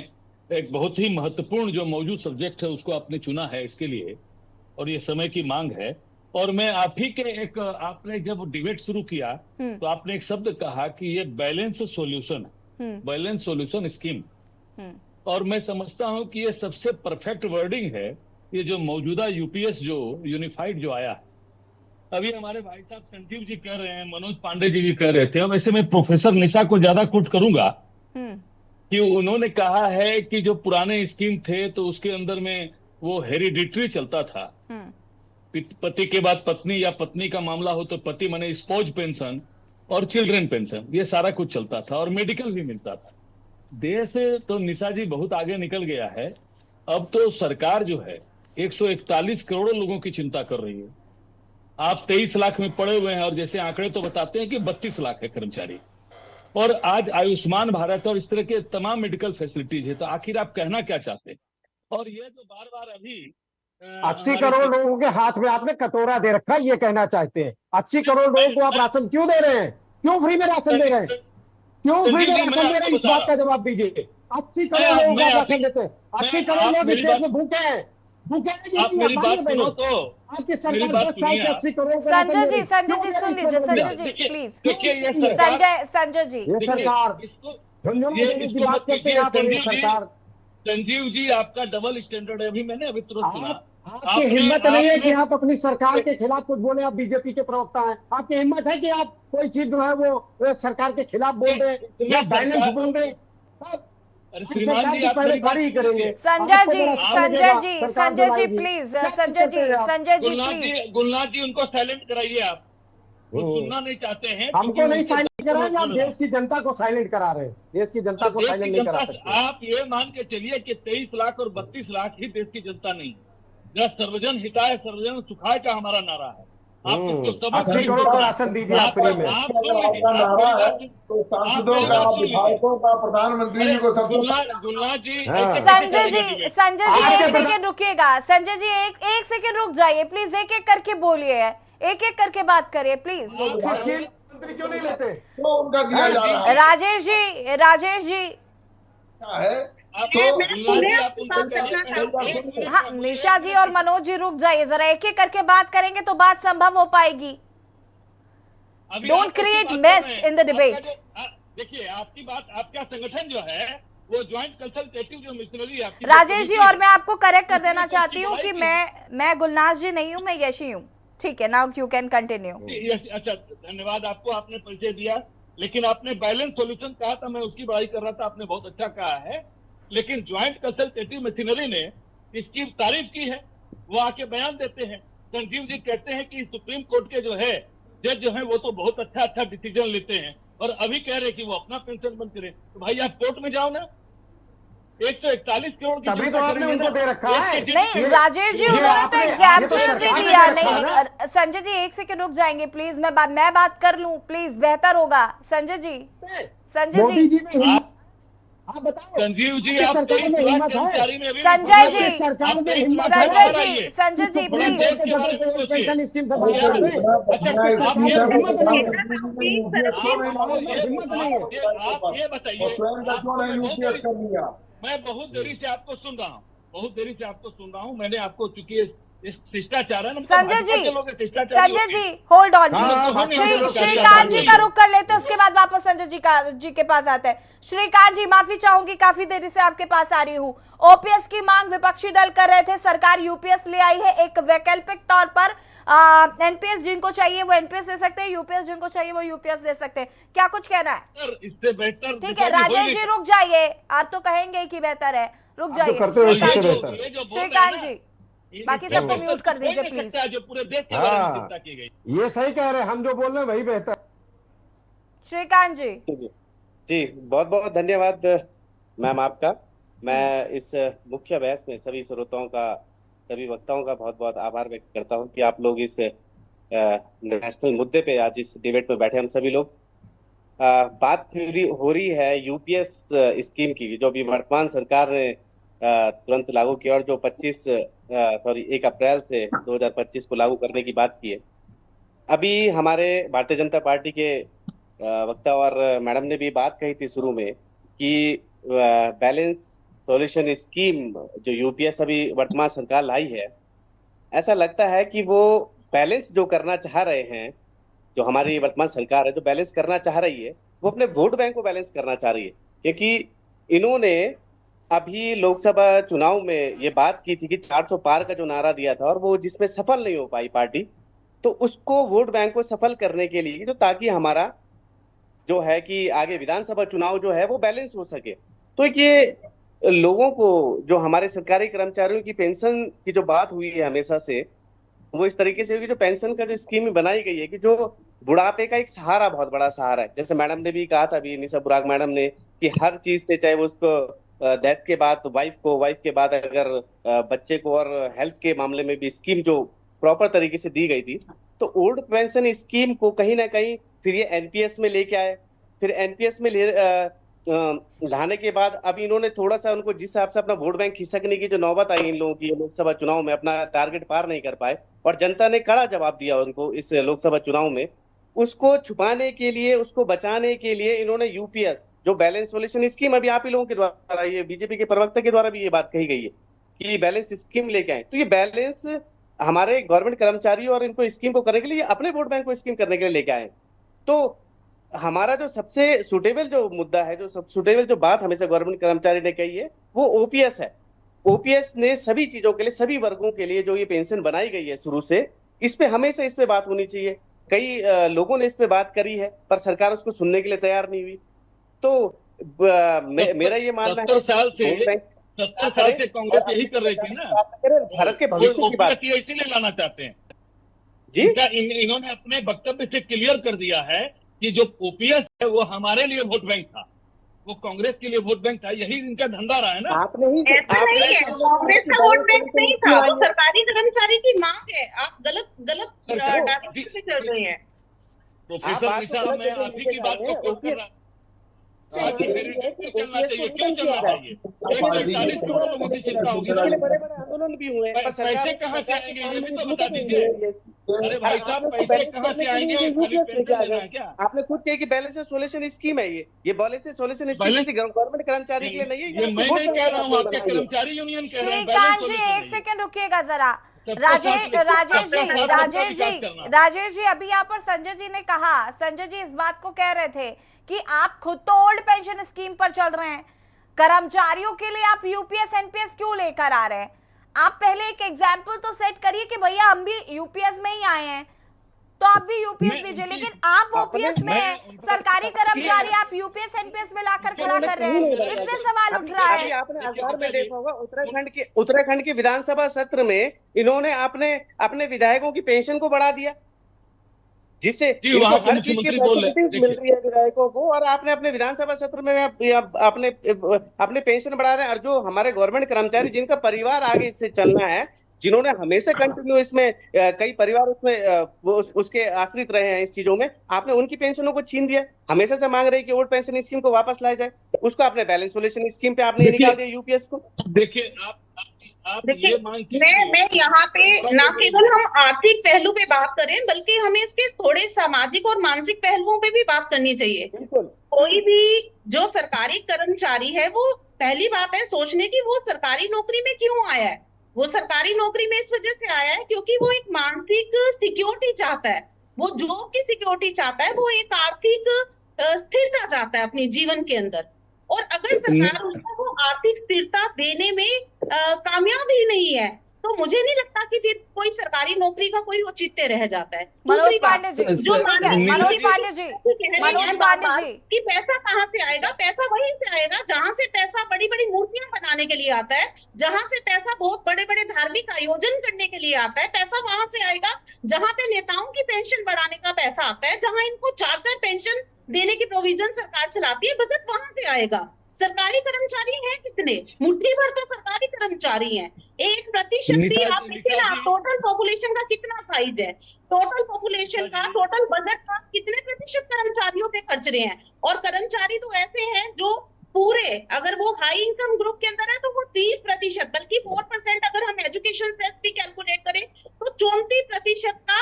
एक बहुत ही महत्वपूर्ण जो मौजूद सब्जेक्ट है उसको आपने चुना है इसके लिए, और ये समय की मांग है। और मैं आप ही के एक, आपने जब डिबेट शुरू किया तो आपने एक शब्द कहा कि ये बैलेंस सॉल्यूशन है, बैलेंस सॉल्यूशन स्कीम, और मैं समझता हूं कि ये सबसे परफेक्ट वर्डिंग है। ये जो मौजूदा यूपीएस जो यूनिफाइड जो आया है, अभी हमारे भाई साहब संजीव जी कह रहे हैं, मनोज पांडे जी भी कह रहे थे, वैसे मैं प्रोफेसर निशा को ज्यादा कोट करूंगा कि उन्होंने कहा है कि जो पुराने स्कीम थे तो उसके अंदर में वो हेरिडिटरी चलता था, पति के बाद पत्नी या पत्नी का मामला हो तो पति माने स्पौज पेंशन और चिल्ड्रन पेंशन, ये सारा कुछ चलता था और मेडिकल भी मिलता था। देश तो निशा जी बहुत आगे निकल गया है। अब तो सरकार जो है 141 करोड़ लोगों की चिंता कर रही है। आप 23 लाख में पड़े हुए हैं और जैसे आंकड़े तो बताते हैं कि 32 लाख है कर्मचारी, और आज आयुष्मान भारत और इस तरह के तमाम मेडिकल फैसिलिटीज है। तो आखिर आप कहना क्या चाहते हैं? और ये जो बार बार अभी 80 करोड़ लोगों के हाथ में आपने कटोरा दे रखा है, ये कहना चाहते हैं? 80 करोड़ लोगों को आप राशन क्यों दे रहे हैं? क्यों फ्री में राशन दे रहे हैं? क्यों फ्री में राशन दे रहे हैं? इस बात का जवाब दीजिए। 80 करोड़ लोगों को आप राशन देते हैं। 80 करोड़ लोग इस देश में भूखे हैं, भूखे हैं। आप मेरी बात सुनो तो, आपकी सरकार 10 साल से 80 करोड़ को राशन संजय दे जी, रही है। संजय जी सुन लीजिए, संजय जी प्लीज, देखिए ये सरकार, संजय जी ये सरकार झुंझुनू देने की बात करते हैं आप, और ये सरकार। संजीव जी आपका डबल स्टैंडर्ड है। अभी मैंने अभी तुरंत सुना, आपकी हिम्मत नहीं है कि आप अपनी सरकार के खिलाफ कुछ बोले। आप बीजेपी के प्रवक्ता हैं, आपकी हिम्मत है कि आप कोई चीज जो है वो सरकार के खिलाफ बोल दें या बैलेंस बोल दें? श्रीमान जी आप पहले खारिज करेंगे। Sanjay ji please, Sanjay ji please. गुलनाज जी उनको साइलेंट कराइए। आप वो सुनना नहीं चाहते हैं। हमको नहीं साइलेंट करा रहे, आप देश की जनता को साइलेंट करा रहे हैं। देश की जनता को साइलेंट नहीं करा सकते। आप ये मान के चलिए कि 23 लाख और 32 लाख ही देश की जनता नहीं, जरा सर्वजन हिताय सर्वजन सुखाय का हमारा नारा है। आप इसको समझ 80 करोड़ का राशन दीजिए आप फ्री में। आपका नारा है तो सांसदों का, विधायकों का, प्रधानमंत्री जी को सब गुलनाज जी, संजय जी एक सेकेंड रुकिएगा। संजय जी एक सेकेंड रुक जाइए प्लीज, एक एक करके बोलिए, एक एक करके बात करिए प्लीज। मंत्री क्यों नहीं लेते? तो उनका दिया जा रहा है। राजेश जी क्या है हाँ, निशा जी और मनोज जी रुक जाइए जरा, एक एक करके बात करेंगे तो बात संभव हो पाएगी। Don't create mess in the debate. देखिए आपकी बात, आपका संगठन जो है वो ज्वाइंट कंसल्टेटिव जो मिशनरी है राजेश जी, और मैं आपको करेक्ट कर देना चाहती हूँ कि मैं गुलनाज जी नहीं हूँ, मैं यशी हूँ। ठीक है, नाउ यू कैन कंटिन्यू। अच्छा, धन्यवाद आपको, आपने परिचय दिया। लेकिन आपने बैलेंस सॉल्यूशन कहा था, मैं उसकी बड़ाई कर रहा था, आपने बहुत अच्छा कहा है। लेकिन ज्वाइंट कंसल्टेटिव मशीनरी ने इसकी तारीफ की है, वो आके बयान देते हैं। संजीव जी कहते हैं कि सुप्रीम कोर्ट के जो है जज जो है वो तो बहुत अच्छा डिसीजन लेते हैं, और अभी कह रहे कि वो अपना पेंशन बंद करे। तो भाई आप कोर्ट में जाओ ना। 141 करोड़ की तभी तो आपने उनको दे रखा है। नहीं राजेश जी, उन्होंने तो एग्जाम्पल भी दिया। नहीं संजय जी एक सेकंड रुक जाएंगे प्लीज, मैं बात कर लूं प्लीज, बेहतर होगा। संजय जी आप बताओ। संजीव जी, आप सरकार में हिम्मत है? संजय जी सरकार में हिम्मत Sanjay ji please. Pension scheme से बात करते हैं। हिम्मत नहीं है। आप ये बताइए, यूपीएस कर लिया। मैं बहुत देरी से आपको सुन रहा हूँ, मैंने आपको चूंकि शिष्टाचार है ना, संजय जी होल्ड ऑन, श्रीकांत जी का रुख कर लेते हैं, उसके बाद वापस संजय जी के पास आते हैं। श्रीकांत जी माफी चाहूंगी, काफी देरी से आपके पास आ रही हूँ। ओपीएस की मांग विपक्षी दल कर रहे थे, सरकार यूपीएस ले आई है। एक वैकल्पिक तौर पर एनपीएस जिनको चाहिए वो एनपीएस दे सकते हैं, यूपीएस जिनको चाहिए वो यूपीएस दे सकते हैं। क्या कुछ कहना है? इससे बेहतर ठीक है राजेश जी रुक जाइए, आप तो कहेंगे कि बेहतर है, रुक जाइए श्रीकांत जी, बाकी सबको म्यूट कर दीजिए प्लीज। जो पूरे देश के बारे में चिंता की गई, ये सही कह रहे हैं, हम जो बोल रहे हैं वही बेहतर। श्रीकांत जी बहुत बहुत धन्यवाद मैम आपका। मैं इस मुख्य बहस में सभी श्रोताओं का, सभी वक्ताओं का बहुत बहुत आभार व्यक्त करता हूं कि आप लोग इस नेशनल मुद्दे पे आज इस डिबेट में बैठे हम सभी लोग। बात हो रही है यूपीएस स्कीम की, जो अभी वर्तमान सरकार ने तुरंत लागू किया और जो 1 अप्रैल से 2025 को लागू करने की बात की है। अभी हमारे भारतीय जनता पार्टी के वक्ता और मैडम ने भी बात कही थी शुरू में कि बैलेंस सॉल्यूशन स्कीम जो यूपीएस अभी वर्तमान सरकार लाई है, ऐसा लगता है कि वो बैलेंस जो करना चाह रहे हैं, जो हमारी वर्तमान सरकार है जो बैलेंस करना चाह रही है, वो अपने वोट बैंक को बैलेंस करना चाह रही है। क्योंकि इन्होंने अभी लोकसभा चुनाव में ये बात की थी कि 400 पार का जो नारा दिया था और वो जिसमें सफल नहीं हो पाई पार्टी, तो उसको वोट बैंक को सफल करने के लिए, तो ताकि हमारा जो है कि आगे विधानसभा चुनाव जो है वो बैलेंस हो सके। तो ये लोगों को, जो हमारे सरकारी कर्मचारियों की पेंशन की जो बात हुई है हमेशा से, वो इस तरीके से होगी, जो पेंशन का जो स्कीम बनाई गई है कि जो बुढ़ापे का एक सहारा, बहुत बड़ा सहारा है। जैसे मैडम ने भी कहा था अभी, निशा बुराक मैडम ने, कि हर चीज से, चाहे वो उसको डेथ के बाद वाइफ के बाद अगर बच्चे को, और हेल्थ के मामले में भी स्कीम जो प्रॉपर तरीके से दी गई थी, तो ओल्ड पेंशन स्कीम को कहीं ना कहीं फिर ये एनपीएस में लेके आए। फिर एनपीएस में लाने के बाद अब इन्होंने थोड़ा सा उनको जिस हिसाब से अपना वोट बैंक खिसकने की जो नौबत आई इन लोगों की लोकसभा चुनाव में, अपना टारगेट पार नहीं कर पाए और जनता ने कड़ा जवाब दिया उनको इस लोकसभा चुनाव में, उसको छुपाने के लिए, उसको बचाने के लिए इन्होंने यूपीएस जो बैलेंस सॉल्यूशन स्कीम, अभी आप ही लोगों के द्वारा, ये बीजेपी के प्रवक्ता के द्वारा भी ये बात कही गई है कि बैलेंस स्कीम लेके आए। तो ये बैलेंस हमारे गवर्नमेंट कर्मचारी और इनको स्कीम को करने के लिए, अपने वोट बैंक को स्कीम करने के लिए लेके आए। तो हमारा जो सबसे सुटेबल जो मुद्दा है, जो सब सुटेबल जो बात हमेशा गवर्नमेंट कर्मचारी ने कही है, वो ओपीएस है। ओपीएस ने सभी चीजों के लिए, सभी वर्गों के लिए जो ये पेंशन बनाई गई है शुरू से, इस पे हमेशा इस पे बात होनी चाहिए। कई लोगों ने इस पे बात करी है, पर सरकार उसको सुनने के लिए तैयार नहीं हुई। तो मेरा ये मानना है 70 साल से कांग्रेस यही कर रही थी ना, भारत के भविष्य की बात इसीलिए लाना चाहते हैं जी। इन्होंने अपने वक्तव्य से क्लियर कर दिया है कि जो ओपीएस है वो हमारे लिए वोट बैंक था, वो कांग्रेस के लिए वोट बैंक था, यही इनका धंधा रहा है ना। आपने ही ऐसा नहीं है, कांग्रेस का वोट बैंक नहीं था, वो सरकारी कर्मचारी की मांग है। आप गलत डायरेक्शन पे चल रहे हैं। प्रोफेसर निशा, मैं आप ही की बात को कोट कर रहा चलना चाहिए, क्यों चलना चाहिए? 140 करोड़ लोगों की चिंता होगी, इसके लिए बड़े बड़े आंदोलन भी हुए, पर पैसे कहाँ से आएंगे ये भी तो बता दीजिए। अरे भाई साहब, पैसे कहाँ से आएंगे? क्या आपने खुद कहा कि बैलेंस सॉल्यूशन स्कीम है ये बैलेंस सॉल्यूशन स्कीम गवर्नमेंट कर्मचारी के लिए नहीं है। ये मैं नहीं कह रहा हूँ, आपके कर्मचारी यूनियन कह रहे हैं। श्रीकांत जी, एक सेकंड रुकिएगा जरा। राजेश जी, अभी यहाँ पर संजय जी ने कहा, संजय जी इस बात को कह रहे थे कि आप खुद तो ओल्ड पेंशन स्कीम पर चल रहे हैं, कर्मचारियों के लिए आप यूपीएस एनपीएस क्यों लेकर आ रहे हैं? आप पहले एक एग्जाम्पल तो सेट करिए कि भैया हम भी यूपीएस में ही आए हैं, तो आप भी यूपीएस दीजिए। लेकिन आप ओपीएस में हैं, सरकारी कर्मचारी, आप यूपीएस एनपीएस में लाकर खड़ा कर रहे हैं, इसलिए सवाल उठ रहा है। आपने अखबार में देखा होगा, उत्तराखंड के विधानसभा सत्र में इन्होंने अपने विधायकों की पेंशन को बढ़ा दिया, जिससे हर चीज की फैसिलिटीज मिल रही है विधायकों को, और आपने अपने विधानसभा सत्र में अपने पेंशन बढ़ा रहे हैं। और जो हमारे गवर्नमेंट कर्मचारी जिनका परिवार आगे इससे चलना है, जिन्होंने हमेशा कंटिन्यू इसमें कई परिवार उसमें उसके आश्रित रहे हैं इस चीजों में, आपने उनकी पेंशनों को छीन दिया। हमेशा से मांग रहे कि ओल्ड पेंशन स्कीम को वापस लाया जाए, उसको आपने बैलेंस सॉल्यूशन स्कीम पे आपने निकाल दिया यूपीएस को। देखिए देखिए, मैं यहाँ पे न केवल हम आर्थिक पहलू पे बात करें, बल्कि हमें इसके थोड़े सामाजिक और मानसिक पहलुओं पे भी बात करनी चाहिए। कोई भी जो सरकारी कर्मचारी है, वो पहली बात है सोचने की वो सरकारी नौकरी में क्यों आया है। वो सरकारी नौकरी में इस वजह से आया है क्योंकि वो एक मानसिक सिक्योरिटी चाहता है, वो जॉब की सिक्योरिटी चाहता है, वो एक आर्थिक स्थिरता चाहता है अपने जीवन के अंदर। और अगर सरकार उसको वो आर्थिक स्थिरता देने में कामयाब ही नहीं है, तो मुझे नहीं लगता कि फिर कोई सरकारी नौकरी का कोई औचित्य रह जाता है। मनोज पांडे जी, जो मनोज पांडे जी कि पैसा कहाँ से आएगा? पैसा वहीं से आएगा जहां से पैसा बड़ी बड़ी मूर्तियां बनाने के लिए आता है, जहां से पैसा बहुत बड़े बड़े धार्मिक आयोजन करने के लिए आता है। पैसा वहां से आएगा जहां पे नेताओं की पेंशन बढ़ाने का पैसा आता है, जहां इनको 4 पेंशन देने की प्रोविजन सरकार चलाती है, बजट वहां से आएगा। सरकारी कर्मचारी हैं कितने? मुट्ठी भर तो सरकारी कर्मचारी हैं। 1% भी निशा आप जी, देखिए ना, निशा जी। टोटल पॉपुलेशन का कितना साइज है, टोटल पॉपुलेशन का, टोटल बजट का कितने प्रतिशत कर्मचारियों पे खर्च रहे हैं? और कर्मचारी तो ऐसे हैं जो पूरे, अगर वो हाई इनकम ग्रुप के अंदर है तो वो 30%, बल्कि 4% अगर हम एजुकेशन सेस भी कैलकुलेट करें तो 34% का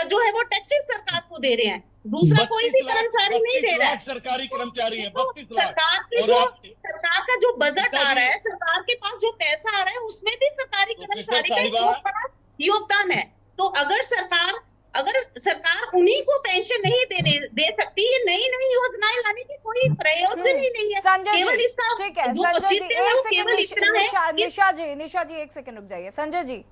जो है वो टैक्सेस सरकार को दे रहे हैं। दूसरा कोई भी कर्मचारी नहीं दे रहा है। सरकारी कर्मचारी है, तो 32 लाख। सरकार की और जो आप- सरकार का जो बजट निशा आ रहा जी, है, सरकार के पास जो पैसा आ रहा है, उसमें भी सरकारी तो कर्मचारी का साहिबा- बहुत बड़ा योगदान है। तो अगर सरकार उन्हीं को पेंशन नहीं दे सकती, ये नई नई योजनाएं लाने की कोई प्रयोजन ही नहीं है। संजय केवल जी, इसका ठीक है जो संजय जी, औचित्य है वो एक केवल इतना सेकंड, है कि निशा जी 1 सेकंड रुक जाइए। संजय जी,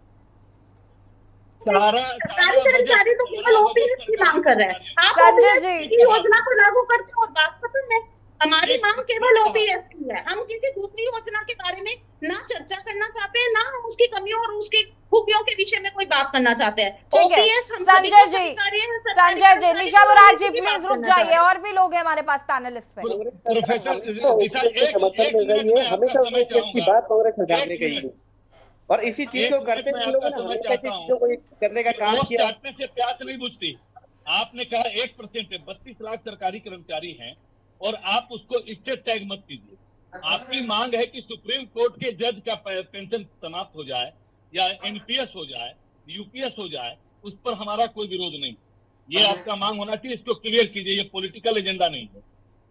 सरकारी कर्मचारी तो केवल ओपीएस की मांग कर रहे हैं। आप संजय ओपीएस जी। की योजना को लागू करते हो और बात खत्म है। हमारी मांग केवल ओपीएस की है। हम किसी दूसरी योजना के बारे में ना चर्चा करना चाहते हैं, ना हम उसकी कमियों और उसकी खूबियों के विषय में कोई बात करना चाहते हैं। ठीक है ओपीएस हम सभी को संजय जी, स्वीकार्य है, सरकारी संजय जी, कर्मचारी निशा को मुराद किसी जी की बात प्लीज रुक करना चाह रहे जाइए, हैं। और भी लोग हैं हमारे पास पैनलिस्ट पे। प्रोफेसर हमेशा निशा, ओपीएस के समर्थन में रही है, हमेशा समय ओपीएस की बात कांग्रेस सरकार ने एक कही मिनट। है और इसी चीज को करते एक हुए मिनट लोगों मैं ने आपका हमेशा समय ऐसी चीजों को करने का काम दोस्त किया। चाटने से प्यास नहीं बुझती। आपने कहा 1% है, 32 लाख सरकारी कर्मचारी हैं और आप उसको इससे टैग मत कीजिए। आपकी मांग है कि सुप्रीम कोर्ट के जज का पेंशन समाप्त हो जाए या एनपीएस हो जाए, यूपीएस हो जाए, उस पर हमारा कोई विरोध नहीं। ये आपका मांग होना चाहिए, इसको क्लियर कीजिए, ये पॉलिटिकल एजेंडा नहीं है।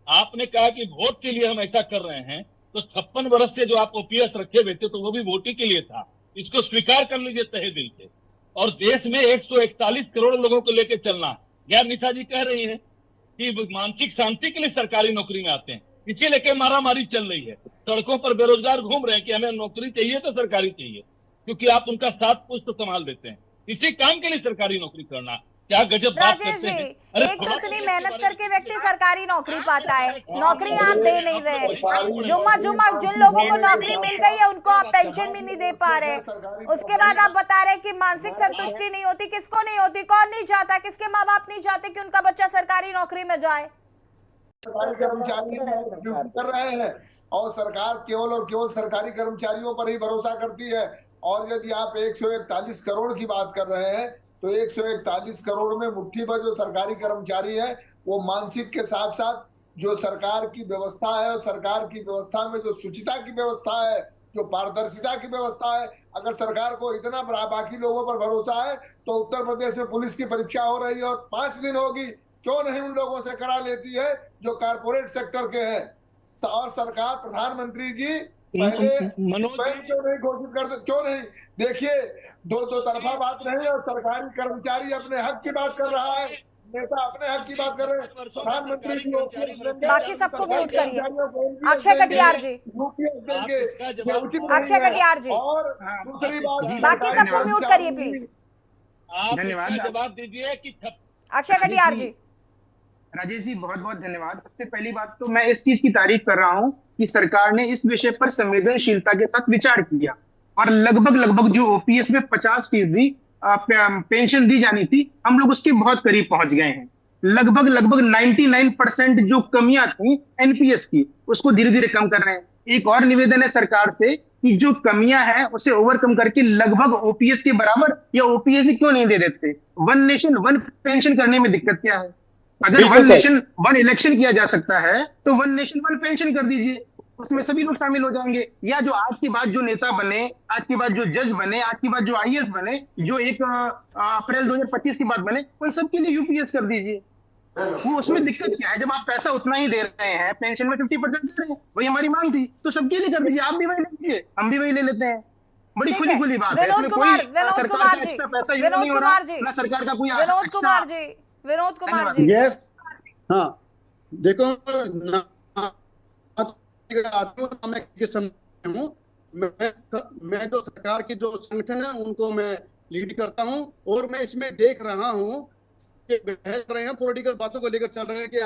आपने कहा कि वोट के लिए हम ऐसा कर रहे हैं, तो 56 वर्ष से जो आप ओपीएस रखे हुए थे तो वो भी वोट ही के लिए था। इसको स्वीकार कर लीजिए तहे दिल से। और देश में 141 करोड़ लोगों को लेकर चलना, यार निशा जी कह रही है कि मानसिक शांति के लिए सरकारी नौकरी में आते हैं, इसे लेके मारामारी चल रही है। सड़कों पर बेरोजगार घूम रहे हैं कि हमें नौकरी चाहिए तो सरकारी चाहिए, क्योंकि आप उनका 7 पुश्त संभाल देते हैं। इसी काम के लिए सरकारी नौकरी करना, क्या गजब बात राजेश करते जी, हैं। अरे एक तो थोड़ा इतनी इसके मेहनत बारे में करके व्यक्ति सरकारी नौकरी पाता है, नौकरी हाँ, आप दे नहीं रहे। जुम्मा जिन लोगों को नौकरी मिल गई है उनको आप पेंशन भी नहीं दे पा रहे। उसके बाद आप बता रहे कि मानसिक संतुष्टि नहीं होती। किसको नहीं होती? कौन नहीं चाहता? किसके माँ बाप नहीं चाहते कि उनका बच्चा सरकारी नौकरी में जाए? सरकारी कर्मचारी ड्यूटी कर रहे हैं और सरकार केवल और केवल सरकारी कर्मचारियों पर ही भरोसा करती है। और यदि आप 141 करोड़ की बात कर रहे हैं तो 141 करोड़ में मुट्ठी भर जो सरकारी कर्मचारी है वो मानसिक के साथ साथ जो सरकार की व्यवस्था है और सरकार की व्यवस्था में जो शुचिता की व्यवस्था है, जो पारदर्शिता की व्यवस्था है, अगर सरकार को इतना बाकी लोगों पर भरोसा है तो उत्तर प्रदेश में पुलिस की परीक्षा हो रही है और 5 दिन होगी, क्यों नहीं उन लोगों से करा लेती है जो कारपोरेट सेक्टर के हैं। और सरकार, प्रधानमंत्री जी पहले स्वयं क्यों नहीं घोषित करते? क्यों नहीं? देखिए, दो तरफा बात नहीं है। सरकारी कर्मचारी अपने हक की बात कर रहा है, नेता अपने हक की बात कर रहे हैं। प्रधानमंत्री जी बाकी सबको म्यूट करिए। अक्षय कटियार जी, अक्षय कटियार जी, और दूसरी बात, बाकी सबको म्यूट करिए प्लीज। आप धन्यवाद। इसका जवाब दीजिए कि अक्षय कटियार जी, राजेश जी बहुत बहुत धन्यवाद। सबसे पहली बात तो मैं इस चीज की तारीफ कर रहा हूं कि सरकार ने इस विषय पर संवेदनशीलता के साथ विचार किया और लगभग जो ओपीएस में 50% पेंशन दी जानी थी, हम लोग उसके बहुत करीब पहुंच गए हैं। लगभग 99% जो कमियां थी एनपीएस की, उसको धीरे धीरे कम कर रहे हैं। एक और निवेदन है सरकार से कि जो कमियां हैं उसे ओवरकम करके लगभग ओपीएस के बराबर या ओपीएस क्यों नहीं दे देते? वन नेशन वन पेंशन करने में दिक्कत क्या है? अगर वन नेशन वन इलेक्शन किया जा सकता है तो वन नेशन वन पेंशन कर दीजिए, उसमें सभी लोग शामिल हो जाएंगे। या जो आज के बाद जो नेता बने, आज के बाद जो जज बने, आज के बाद जो आईएएस बने, जो 1 अप्रैल 2025 के बाद बने, उन सबके लिए यूपीएस कर दीजिए। वो उसमें दिक्कत क्या है? जब आप पैसा उतना ही दे रहे हैं, पेंशन में 50% दे रहे हैं, वही हमारी मांग थी, तो सबके लिए कर दीजिए। आप भी वही ले लीजिए, हम भी वही ले लेते हैं। बड़ी खुली खुली बात है, इसमें कोई सरकार का एक्स्ट्रा पैसा यूज नहीं हो रहा, ना सरकार का कोई विनोद कुमार जी, यस, हाँ, देखो मैं किस समय हूँ, मैं जो सरकार की जो संगठन है उनको मैं लीड करता हूँ और मैं इसमें देख रहा हूँ कि बहस रहे हैं, पॉलिटिकल बातों को लेकर चल रहे हैं कि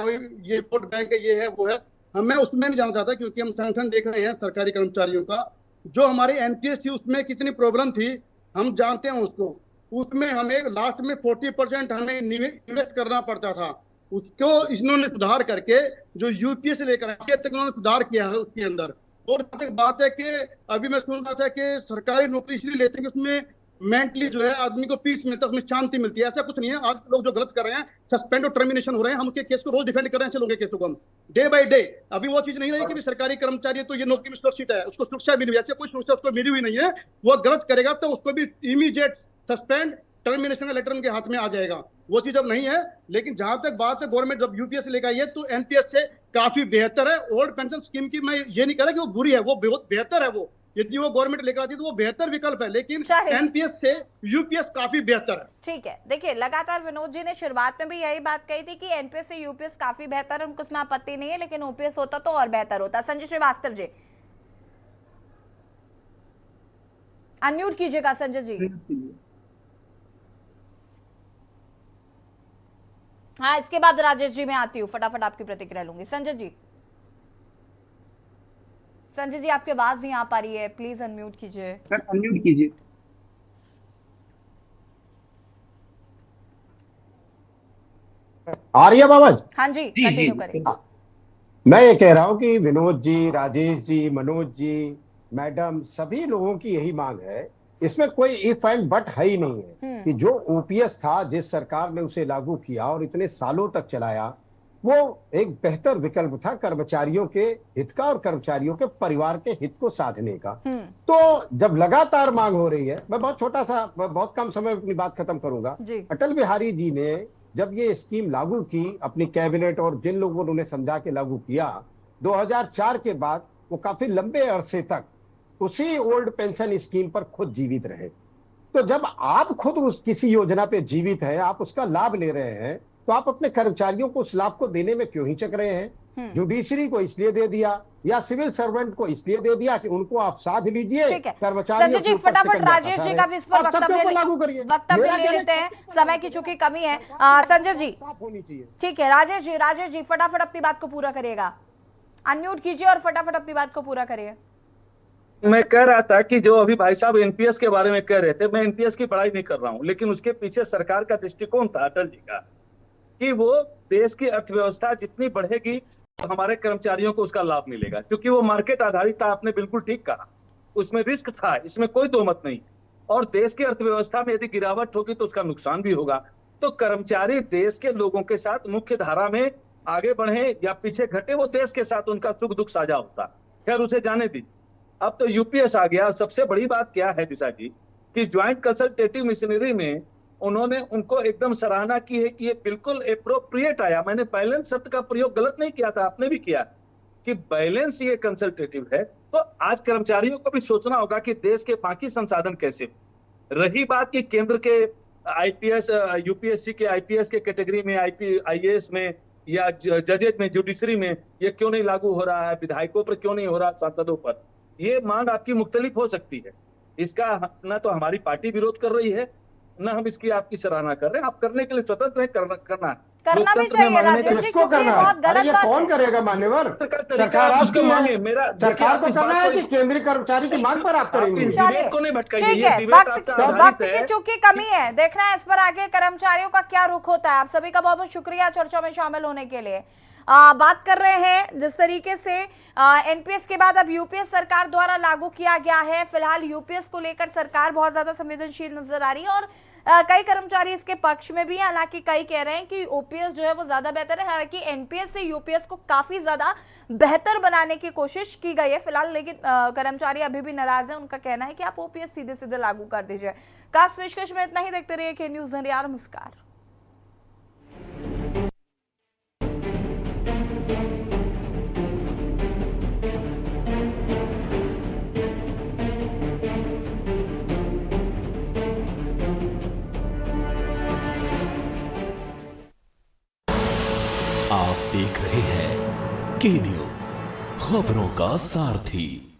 ये वोट बैंक है, ये है, वो है। मैं उसमें नहीं जाना चाहता क्योंकि हम संगठन देख रहे हैं सरकारी कर्मचारियों का। जो हमारी एनपीएस थी उसमें कितनी प्रॉब्लम थी हम जानते हैं उसको। उसमें हमें लास्ट में 40% हमें इन्वेस्ट करना पड़ता था। उसको इन्होंने सुधार करके जो यूपीएस से लेकर आगे तक उन्होंने सुधार किया है उसके अंदर। और जहाँ तक बात है कि अभी मैं सुन रहा था कि सरकारी नौकरी इसलिए लेते हैं कि उसमें मेंटली जो है आदमी को पीस मिलता है, उसमें शांति मिलती है। ऐसा कुछ नहीं है। आज लोग जो गलत कर रहे हैं, सस्पेंड और टर्मिनेशन हो रहे हैं, हम उसके केस को रोज डिफेंड कर रहे हैं, चलोगे केसों को हम डे बाय डे। अभी वो चीज नहीं रही कि सरकारी कर्मचारी है तो ये नौकरी में सुरक्षित है, उसको सुरक्षा मिली हुई है। ऐसे कोई सुरक्षा उसको मिली हुई नहीं है। वो गलत करेगा तो उसको भी इमीडिएट सस्पेंड टर्मिनेशन का लेटर उनके हाथ में आ जाएगा। वो चीज अब नहीं है। लेकिन जहां तक बात है गवर्नमेंट जब यूपीएस लेकर आई है तो एनपीएस से काफी बेहतर है। ओल्ड पेंशन स्कीम की मैं ये नहीं कह रहा कि वो बुरी है, वो बहुत बेहतर है। वो यदि वो गवर्नमेंट लेकर आती है तो वो बेहतर विकल्प है, लेकिन एनपीएस से यूपीएस काफी बेहतर है। ठीक है, देखिए लगातार विनोद जी ने शुरुआत में भी यही बात कही थी कि एनपीएस से यूपीएस काफी बेहतर है, उनको उसमें आपत्ति नहीं है, लेकिन ओपीएस होता तो और बेहतर होता। संजय श्रीवास्तव जी अनम्यूट कीजिएगा। संजय जी हाँ, इसके बाद राजेश जी मैं आती हूँ, फटाफट आपकी प्रतिक्रिया लूंगी। संजय जी आपकी आवाज नहीं आ पा रही है, प्लीज अनम्यूट कीजिए। सर अनम्यूट कीजिए। आ रही है आवाज? हाँ जी, कंटिन्यू करें। मैं ये कह रहा हूं कि विनोद जी, राजेश जी, मनोज जी, मैडम, सभी लोगों की यही मांग है। इसमें कोई इफ एंड बट है ही नहीं है कि जो ओपीएस था, जिस सरकार ने उसे लागू किया और इतने सालों तक चलाया, वो एक बेहतर विकल्प था कर्मचारियों के हित का और कर्मचारियों के परिवार के हित को साधने का। तो जब लगातार मांग हो रही है, मैं बहुत छोटा सा, बहुत कम समय में अपनी बात खत्म करूंगा। अटल बिहारी जी ने जब ये स्कीम लागू की, अपनी कैबिनेट और जिन लोगों ने उन्हें समझा के लागू किया, 2004 के बाद वो काफी लंबे अरसे तक उसी ओल्ड पेंशन स्कीम पर खुद जीवित रहे। तो जब आप खुद उस किसी योजना पे जीवित हैं, आप उसका लाभ ले रहे हैं, तो आप अपने कर्मचारियों को उस लाभ को देने में क्यों हिचक रहे हैं? जुडिशरी को इसलिए दे दिया या सिविल सर्वेंट को इसलिए दे दिया कि उनको आप साध लीजिए, कर्मचारियों जी फटाफट राजेश जी का भी इस पर वक्तव्य ले लेते हैं, समय की चूंकि कमी है। संजय जी होनी चाहिए। ठीक है, राजेश जी फटाफट अपनी बात को पूरा करिएगा। अनम्यूट कीजिए और फटाफट अपनी बात को पूरा करिए। मैं कह रहा था कि जो अभी भाई साहब एनपीएस के बारे में कह रहे थे, मैं एनपीएस की पढ़ाई नहीं कर रहा हूं, लेकिन उसके पीछे सरकार का दृष्टिकोण था अटल जी का कि वो देश की अर्थव्यवस्था जितनी बढ़ेगी तो हमारे कर्मचारियों को उसका लाभ मिलेगा, क्योंकि वो मार्केट आधारित था। आपने बिल्कुल ठीक कहा, उसमें रिस्क था, इसमें कोई दो मत नहीं। और देश की अर्थव्यवस्था में यदि गिरावट होगी तो उसका नुकसान भी होगा। तो कर्मचारी देश के लोगों के साथ मुख्य धारा में आगे बढ़े या पीछे घटे, वो देश के साथ उनका सुख दुख साझा होता। खैर उसे जाने दीजिए। अब तो यूपीएस आ गया। सबसे बड़ी बात क्या है दिशा जी कि ज्वाइंट कंसल्टेटिव मिशनरी में उन्होंने उनको एकदम सराहना की है कि ये बिल्कुल एप्रोप्रिएट आया। मैंने बैलेंस शब्द का प्रयोग गलत नहीं किया था, आपने भी किया कि बैलेंस ये कंसल्टेटिव है। तो आज कर्मचारियों को भी सोचना होगा कि देश के बाकी संसाधन कैसे। रही बात कि केंद्र के आईपीएस, यूपीएससी के आईपीएस के कैटेगरी में, आईएएस में या जजेज में, जुडिशरी में ये क्यों नहीं लागू हो रहा है, विधायकों पर क्यों नहीं हो रहा, सांसदों पर, ये मांग आपकी मुख्तलिफ हो सकती है। इसका न तो हमारी पार्टी विरोध कर रही है, न हम इसकी आपकी सराहना कर रहे हैं। आप करने के लिए स्वतंत्र है, करना भी चाहिए राजेश जी, क्योंकि ये बहुत गलत बात है। कौन करेगा मान्यवर? सरकार आपकी है, मेरा सरकार को करना है कि केंद्रीय कर्मचारी की मांग पर आप करेंगे? ठीक है, वक्त की चूंकि कमी है, देखना है इस पर आगे कर्मचारियों का क्या रुख होता है। आप सभी का बहुत बहुत शुक्रिया चर्चा में शामिल होने के लिए। बात कर रहे हैं जिस तरीके से एनपीएस के बाद अब यूपीएस सरकार द्वारा लागू किया गया है। फिलहाल यूपीएस को लेकर सरकार बहुत ज्यादा संवेदनशील नजर आ रही है और कई कर्मचारी इसके पक्ष में भी, हालांकि कई कह रहे हैं कि ओपीएस जो है वो ज्यादा बेहतर है। हालांकि एनपीएस से यूपीएस को काफी ज्यादा बेहतर बनाने की कोशिश की गई है फिलहाल, लेकिन कर्मचारी अभी भी नाराज है। उनका कहना है कि आप ओपीएस सीधे सीधे लागू कर दीजिए। खास पेशकश में इतना ही। देखते रहिए के न्यूज़ इंडिया। नमस्कार। आप देख रहे हैं के न्यूज़, खबरों का सारथी।